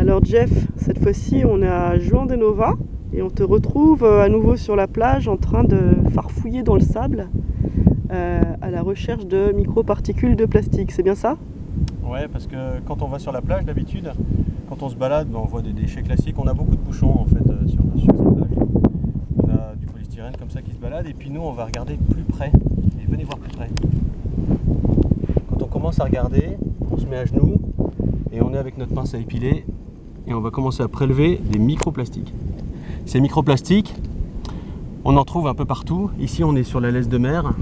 Alors Jeff, cette fois-ci on est à Juan de Nova et on te retrouve à nouveau sur la plage en train de farfouiller dans le sable à la recherche de microparticules de plastique, c'est bien ça? Ouais, parce que quand on va sur la plage d'habitude, quand on se balade, on voit des déchets classiques, on a beaucoup de bouchons en fait sur cette plage. On a du polystyrène comme ça qui se balade et puis nous on va regarder plus près. Et venez voir plus près. Quand on commence à regarder, on se met à genoux et on est avec notre pince à épiler et on va commencer à prélever des microplastiques. Ces microplastiques, on en trouve un peu partout. Ici on est sur la laisse de mer.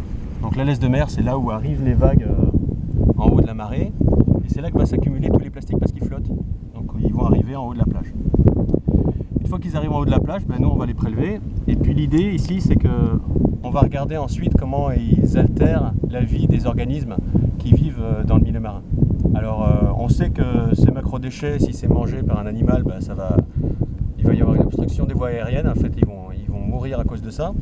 Donc la laisse de mer, c'est là où arrivent les vagues en haut de la marée. Et c'est là que va s'accumuler tous les plastiques parce qu'ils flottent. Donc ils vont arriver en haut de la plage. Une fois qu'ils arrivent en haut de la plage, nous on va les prélever. Et puis l'idée ici, c'est qu'on va regarder ensuite comment ils altèrent la vie des organismes qui vivent dans le milieu marin. Alors on sait que ces macrodéchets, si c'est mangé par un animal, il va y avoir une obstruction des voies aériennes. En fait, ils vont mourir à cause de ça.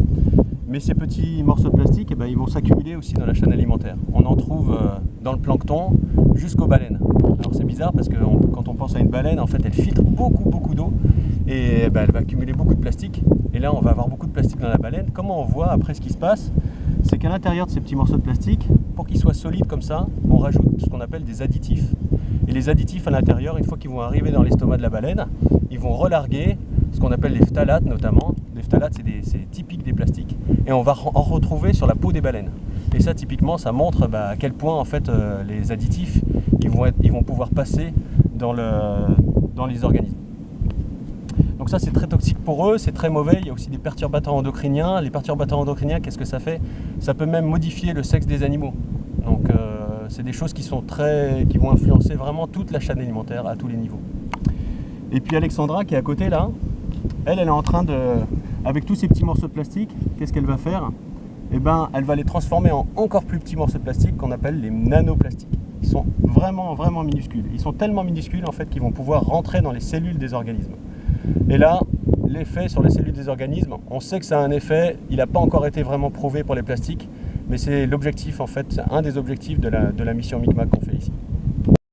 Mais ces petits morceaux de plastique, ils vont s'accumuler aussi dans la chaîne alimentaire. On en trouve dans le plancton jusqu'aux baleines. Alors c'est bizarre parce que quand on pense à une baleine, en fait, elle filtre beaucoup d'eau et elle va accumuler beaucoup de plastique. Et là, on va avoir beaucoup de plastique dans la baleine. Comment on voit après ce qui se passe? C'est qu'à l'intérieur de ces petits morceaux de plastique, pour qu'ils soient solides comme ça, on rajoute ce qu'on appelle des additifs. Et les additifs à l'intérieur, une fois qu'ils vont arriver dans l'estomac de la baleine, ils vont relarguer ce qu'on appelle les phtalates notamment. Les phtalates, c'est typique des plastiques. Et on va en retrouver sur la peau des baleines. Et ça, typiquement, ça montre à quel point en fait, les additifs ils vont pouvoir passer dans les organismes. Donc ça, c'est très toxique pour eux, c'est très mauvais. Il y a aussi des perturbateurs endocriniens. Les perturbateurs endocriniens, qu'est-ce que ça fait? Ça peut même modifier le sexe des animaux. Donc c'est des choses qui vont influencer vraiment toute la chaîne alimentaire à tous les niveaux. Et puis Alexandra qui est à côté là, elle est en train avec tous ces petits morceaux de plastique, qu'est-ce qu'elle va faire? Elle va les transformer en encore plus petits morceaux de plastique qu'on appelle les nanoplastiques. Ils sont vraiment minuscules. Ils sont tellement minuscules en fait qu'ils vont pouvoir rentrer dans les cellules des organismes. Et là, l'effet sur les cellules des organismes, on sait que ça a un effet, il n'a pas encore été vraiment prouvé pour les plastiques, mais c'est l'objectif en fait, un des objectifs de la mission MICMAC qu'on fait ici.